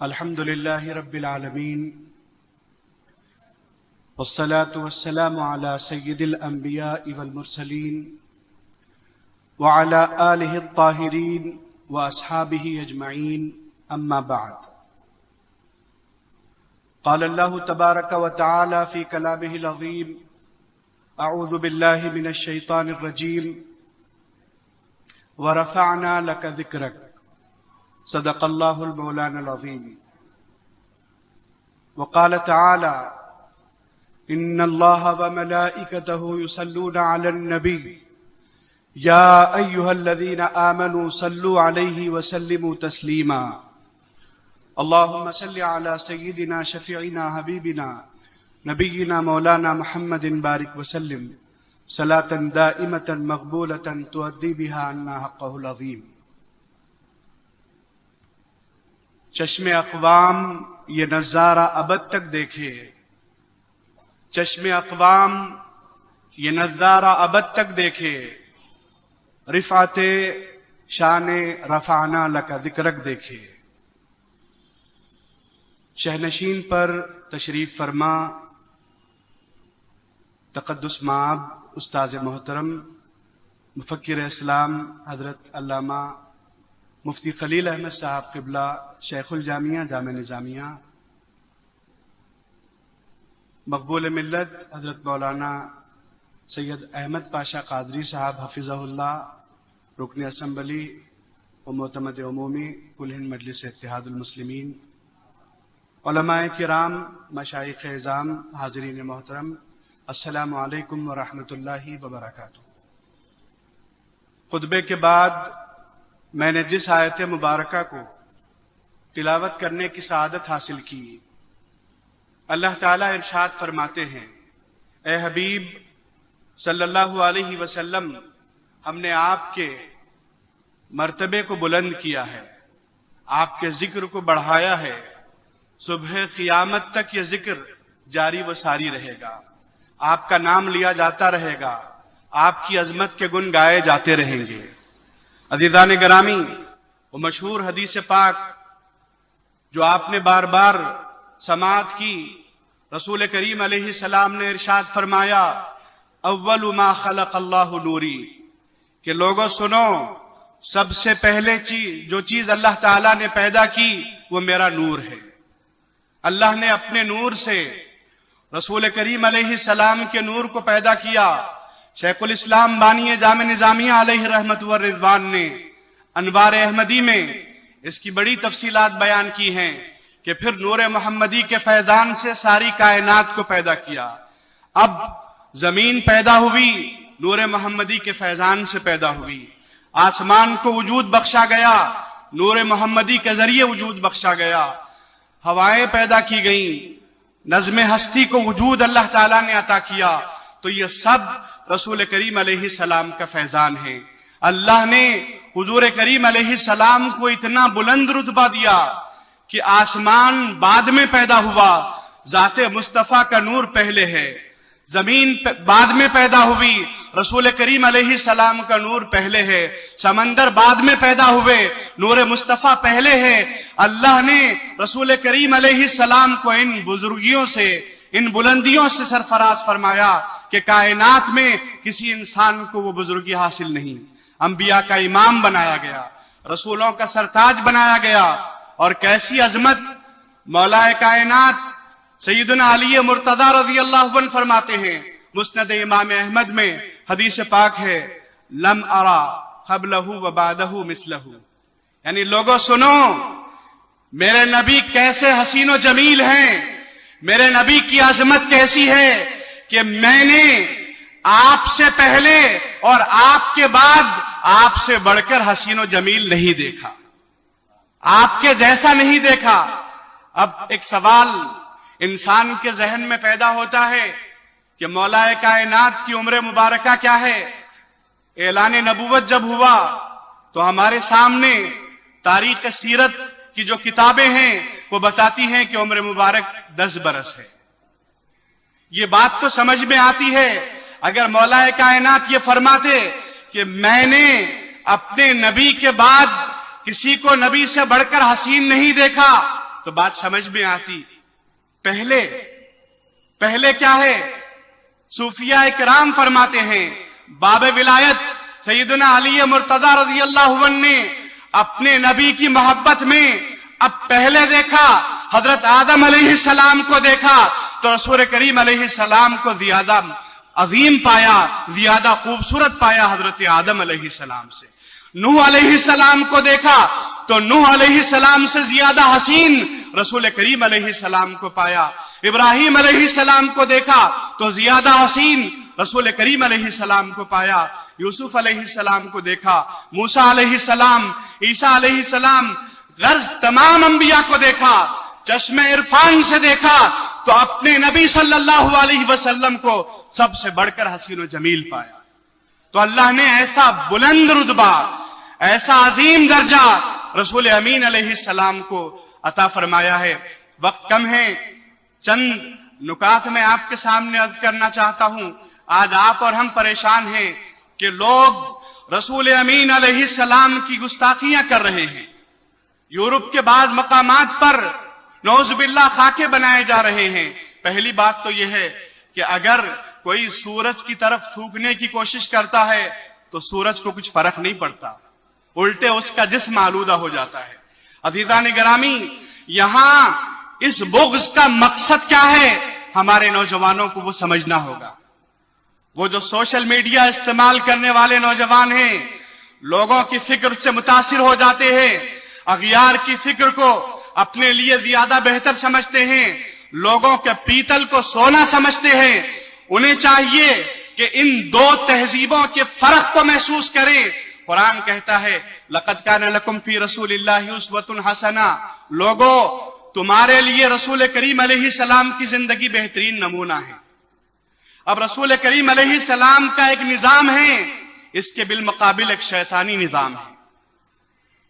الحمد لله رب العالمين والصلاة والسلام على سيد الأنبياء والمرسلين وعلى آله الطاهرين وأصحابه أجمعين أما بعد. قال الله تبارك وتعالى في كلامه العظيم: أعوذ بالله من الشيطان الرجيم ورفعنا لك ذكرك. صدق الله المولانا العظيم. وقال تعالى: إن الله وملائكته يصلون على النبي يا أيها الذين آمنوا صلوا عليه وسلموا تسليما. اللهم صل على سيدنا شفيعنا حبيبنا نبينا مولانا محمد بارك وسلم صلاة دائمة مقبولة تؤدي بها عنا حقه العظيم. چشم اقوام یہ نظارہ ابد تک دیکھے، چشم اقوام یہ نظارہ ابد تک دیکھے، رفعت شان رفعنا لک ذکرک دیکھے. شہنشین پر تشریف فرما تقدس مآب استاذ محترم مفکر اسلام حضرت علامہ مفتی خلیل احمد صاحب قبلہ شیخ الجامعہ جامعہ نظامیہ، مقبول ملت حضرت مولانا سید احمد پاشا قادری صاحب حفظہ اللہ، رکن اسمبلی و معتمد عمومی کل ہند مجلس اتحاد المسلمین، علماء کرام، مشائخ اعظام، حاضرین محترم، السلام علیکم ورحمۃ اللہ وبرکاتہ. خطبے کے بعد میں نے جس آیت مبارکہ کو تلاوت کرنے کی سعادت حاصل کی، اللہ تعالیٰ ارشاد فرماتے ہیں: اے حبیب صلی اللہ علیہ وسلم، ہم نے آپ کے مرتبے کو بلند کیا ہے، آپ کے ذکر کو بڑھایا ہے، صبح قیامت تک یہ ذکر جاری و ساری رہے گا، آپ کا نام لیا جاتا رہے گا، آپ کی عظمت کے گن گائے جاتے رہیں گے. عزیزان گرامی، وہ مشہور حدیث پاک جو آپ نے بار بار سماعت کی، رسول کریم علیہ السلام نے ارشاد فرمایا: اول ما خلق اللہ نوری، کہ لوگوں سنو، سب سے پہلے جو چیز اللہ تعالیٰ نے پیدا کی وہ میرا نور ہے. اللہ نے اپنے نور سے رسول کریم علیہ السلام کے نور کو پیدا کیا. شیخ الاسلام بانی جامع نظامیہ علیہ رحمت و رضوان نے انوار احمدی میں اس کی بڑی تفصیلات بیان کی ہیں کہ پھر نور محمدی کے فیضان سے ساری کائنات کو پیدا کیا. اب زمین پیدا ہوئی، نور محمدی کے فیضان سے پیدا ہوئی. آسمان کو وجود بخشا گیا، نور محمدی کے ذریعے وجود بخشا گیا. ہوائیں پیدا کی گئیں، نظم ہستی کو وجود اللہ تعالیٰ نے عطا کیا. تو یہ سب رسول کریم علیہ السلام کا فیضان ہے. اللہ نے حضور کریم علیہ السلام کو اتنا بلند رتبہ دیا کہ آسمان بعد میں پیدا ہوا، ذات مصطفیٰ کا نور پہلے ہے. زمین بعد میں پیدا ہوئی، رسول کریم علیہ السلام کا نور پہلے ہے. سمندر بعد میں پیدا ہوئے، نور مصطفیٰ پہلے ہے. اللہ نے رسول کریم علیہ السلام کو ان بزرگیوں سے، ان بلندیوں سے سرفراز فرمایا کہ کائنات میں کسی انسان کو وہ بزرگی حاصل نہیں. انبیاء کا امام بنایا گیا، رسولوں کا سرتاج بنایا گیا. اور کیسی عظمت! مولا کائنات سیدنا علی مرتضی رضی اللہ عنہ فرماتے ہیں، مسند امام احمد میں حدیث پاک ہے: لم ارا قبلہ و بعدہ مثلہ، یعنی لوگوں سنو، میرے نبی کیسے حسین و جمیل ہیں، میرے نبی کی عظمت کیسی ہے کہ میں نے آپ سے پہلے اور آپ کے بعد آپ سے بڑھ کر حسین و جمیل نہیں دیکھا، آپ کے جیسا نہیں دیکھا. اب ایک سوال انسان کے ذہن میں پیدا ہوتا ہے کہ مولا کائنات کی عمر مبارکہ کیا ہے؟ اعلان نبوت جب ہوا تو ہمارے سامنے تاریخ سیرت کی جو کتابیں ہیں وہ بتاتی ہیں کہ عمر مبارک 10 برس ہے. یہ بات تو سمجھ میں آتی ہے اگر مولا کائنات یہ فرماتے کہ میں نے اپنے نبی کے بعد کسی کو نبی سے بڑھ کر حسین نہیں دیکھا تو بات سمجھ میں آتی۔ پہلے کیا ہے؟ صوفیاء کرام فرماتے ہیں باب ولایت سیدنا علی مرتضی رضی اللہ عنہ نے اپنے نبی کی محبت میں اب پہلے دیکھا حضرت آدم علیہ السلام کو دیکھا تو رسول کریم علیہ السلام کو زیادہ عظیم پایا، زیادہ خوبصورت پایا حضرت آدم علیہ السلام سے۔ نوح علیہ السلام کو دیکھا تو نوح علیہ السلام سے زیادہ حسین رسول کریم علیہ السلام کو پایا۔ ابراہیم علیہ السلام کو دیکھا تو زیادہ حسین رسول کریم علیہ السلام کو پایا۔ یوسف علیہ السلام کو دیکھا، موسیٰ علیہ السلام، عیسیٰ علیہ السلام، غرض تمام انبیاء کو دیکھا، چشم عرفان سے دیکھا تو اپنے نبی صلی اللہ علیہ وسلم کو سب سے بڑھ کر حسین و جمیل پایا۔ تو اللہ نے ایسا بلند رتبہ، ایسا عظیم درجہ رسول امین علیہ السلام کو عطا فرمایا ہے۔ وقت کم ہے، چند نکات میں آپ کے سامنے عرض کرنا چاہتا ہوں۔ آج آپ اور ہم پریشان ہیں کہ لوگ رسول امین علیہ السلام کی گستاخیاں کر رہے ہیں۔ یورپ کے بعض مقامات پر نعوذ باللہ خاکے بنائے جا رہے ہیں۔ پہلی بات تو یہ ہے کہ اگر کوئی سورج کی طرف تھوکنے کی کوشش کرتا ہے تو سورج کو کچھ فرق نہیں پڑتا، الٹے اس کا جسم آلودہ ہو جاتا ہے۔ عزیزان گرامی، یہاں اس بغض کا مقصد کیا ہے؟ ہمارے نوجوانوں کو وہ سمجھنا ہوگا۔ وہ جو سوشل میڈیا استعمال کرنے والے نوجوان ہیں، لوگوں کی فکر سے متاثر ہو جاتے ہیں، اغیار کی فکر کو اپنے لیے زیادہ بہتر سمجھتے ہیں، لوگوں کے پیتل کو سونا سمجھتے ہیں۔ انہیں چاہیے کہ ان دو تہذیبوں کے فرق کو محسوس کریں۔ قرآن کہتا ہے لَقَدْ كَانَ لَكُمْ فِي رَسُولِ اللَّهِ أُسْوَةٌ حَسَنَةٌ، لوگو تمہارے لیے رسول کریم علیہ السلام کی زندگی بہترین نمونہ ہے۔ اب رسول کریم علیہ السلام کا ایک نظام ہے، اس کے بالمقابل ایک شیطانی نظام ہے۔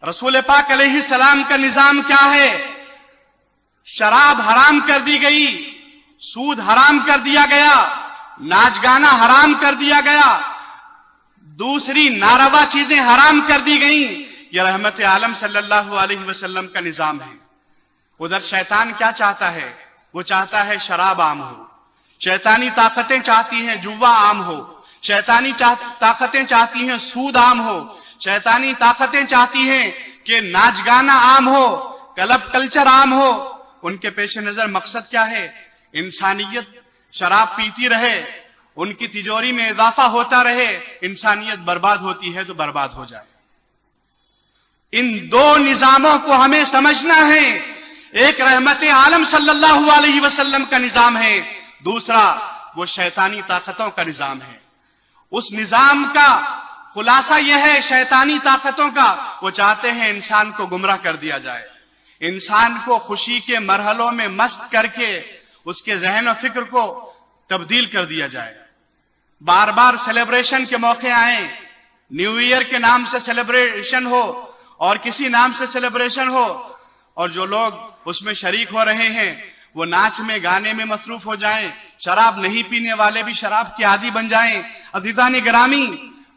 رسول پاک علیہ السلام کا نظام کیا ہے؟ شراب حرام کر دی گئی، سود حرام کر دیا گیا، ناچ گانا حرام کر دیا گیا، دوسری ناروا چیزیں حرام کر دی گئیں۔ یہ رحمت عالم صلی اللہ علیہ وسلم کا نظام ہے۔ ادھر شیطان کیا چاہتا ہے؟ وہ چاہتا ہے شراب عام ہو، شیطانی طاقتیں چاہتی ہیں جوا عام ہو، شیطانی طاقتیں چاہتی ہیں سود عام ہو، شیطانی طاقتیں چاہتی ہیں کہ ناچ گانا عام ہو، کلب کلچر عام ہو۔ ان کے پیش نظر مقصد کیا ہے؟ انسانیت شراب پیتی رہے، ان کی تجوری میں اضافہ ہوتا رہے، انسانیت برباد ہوتی ہے تو برباد ہو جائے۔ ان دو نظاموں کو ہمیں سمجھنا ہے۔ ایک رحمت عالم صلی اللہ علیہ وسلم کا نظام ہے، دوسرا وہ شیطانی طاقتوں کا نظام ہے۔ اس نظام کا خلاصہ یہ ہے، شیطانی طاقتوں کا، وہ چاہتے ہیں انسان کو گمراہ کر دیا جائے، انسان کو خوشی کے مرحلوں میں مست کر کے اس کے ذہن و فکر کو تبدیل کر دیا جائے۔ بار بار سیلیبریشن کے موقع آئیں، نیو ایئر کے نام سے سیلیبریشن ہو اور کسی نام سے سیلیبریشن ہو، اور جو لوگ اس میں شریک ہو رہے ہیں وہ ناچ میں گانے میں مصروف ہو جائیں، شراب نہیں پینے والے بھی شراب کے عادی بن جائیں۔ عزیزان گرامی،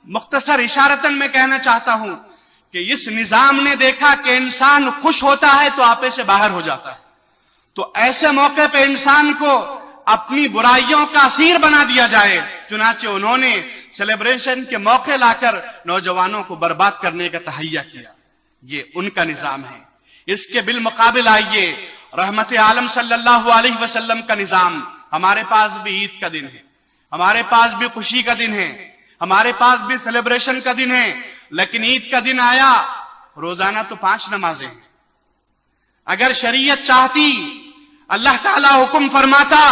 مختصر اشارتاً میں کہنا چاہتا ہوں کہ اس نظام نے دیکھا کہ انسان خوش ہوتا ہے تو آپے سے باہر ہو جاتا ہے، تو ایسے موقع پہ انسان کو اپنی برائیوں کا اسیر بنا دیا جائے، چنانچہ انہوں نے سیلیبریشن کے موقع لا کر نوجوانوں کو برباد کرنے کا تہیہ کیا۔ یہ ان کا نظام ہے۔ اس کے بالمقابل آئیے رحمت عالم صلی اللہ علیہ وسلم کا نظام۔ ہمارے پاس بھی عید کا دن ہے، ہمارے پاس بھی خوشی کا دن ہے، ہمارے پاس بھی سیلیبریشن کا دن ہے، لیکن عید کا دن آیا، روزانہ تو 5 نمازیں ہیں۔ اگر شریعت چاہتی، اللہ تعالیٰ حکم فرماتا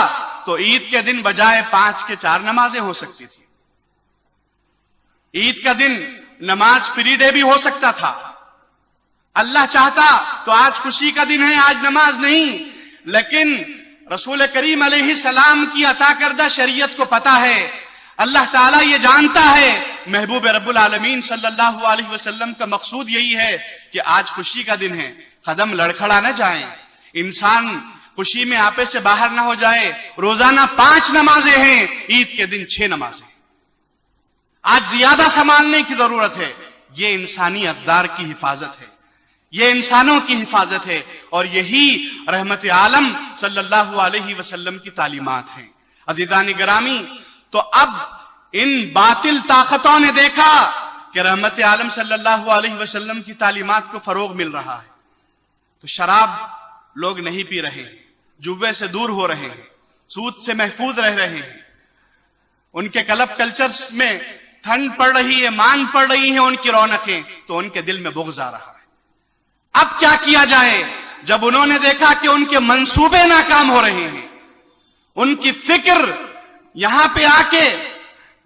تو عید کے دن بجائے 5 کے 4 نمازیں ہو سکتی تھی۔ عید کا دن نماز فری ڈے بھی ہو سکتا تھا۔ اللہ چاہتا تو آج خوشی کا دن ہے، آج نماز نہیں، لیکن رسول کریم علیہ السلام کی عطا کردہ شریعت کو پتا ہے، اللہ تعالیٰ یہ جانتا ہے، محبوب رب العالمین صلی اللہ علیہ وسلم کا مقصود یہی ہے کہ آج خوشی کا دن ہے، قدم لڑکھڑا نہ جائیں، انسان خوشی میں آپے سے باہر نہ ہو جائے۔ روزانہ 5 نمازیں ہیں، عید کے دن 6 نمازیں۔ آج زیادہ سنبھالنے کی ضرورت ہے، یہ انسانی اقدار کی حفاظت ہے۔ یہ انسانوں کی حفاظت ہے، اور یہی رحمت عالم صلی اللہ علیہ وسلم کی تعلیمات ہیں۔ عزیزان گرامی، تو اب ان باطل طاقتوں نے دیکھا کہ رحمت عالم صلی اللہ علیہ وسلم کی تعلیمات کو فروغ مل رہا ہے، تو شراب لوگ نہیں پی رہے ہیں، جوے سے دور ہو رہے ہیں، سود سے محفوظ رہ رہے ہیں، ان کے کلب کلچرز میں ٹھنڈ پڑ رہی ہے، مان پڑ رہی ہیں ان کی رونقیں، تو ان کے دل میں بغض آ رہا ہے۔ اب کیا کیا جائے؟ جب انہوں نے دیکھا کہ ان کے منصوبے ناکام ہو رہے ہیں، ان کی فکر یہاں پہ آ کے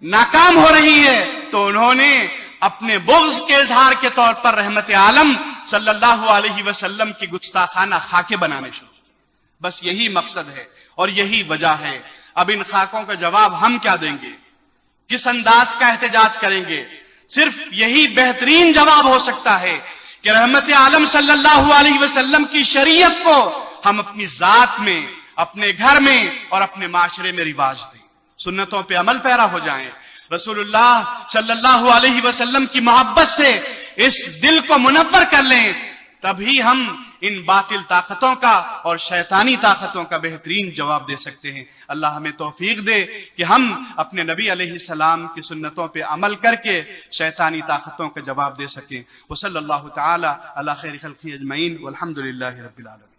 ناکام ہو رہی ہے، تو انہوں نے اپنے بغض کے اظہار کے طور پر رحمت عالم صلی اللہ علیہ وسلم کی گستاخانہ خاکے بنانے شروع کیے۔ بس یہی مقصد ہے اور یہی وجہ ہے۔ اب ان خاکوں کا جواب ہم کیا دیں گے؟ کس انداز کا احتجاج کریں گے؟ صرف یہی بہترین جواب ہو سکتا ہے کہ رحمت عالم صلی اللہ علیہ وسلم کی شریعت کو ہم اپنی ذات میں، اپنے گھر میں اور اپنے معاشرے میں رواج دیں، سنتوں پہ عمل پیرا ہو جائیں، رسول اللہ صلی اللہ علیہ وسلم کی محبت سے اس دل کو منور کر لیں، تبھی ہم ان باطل طاقتوں کا اور شیطانی طاقتوں کا بہترین جواب دے سکتے ہیں۔ اللہ ہمیں توفیق دے کہ ہم اپنے نبی علیہ السلام کی سنتوں پہ عمل کر کے شیطانی طاقتوں کا جواب دے سکیں۔ وصلی اللہ تعالی علی خیر خلقہ اجمعین والحمد للہ رب العالمین۔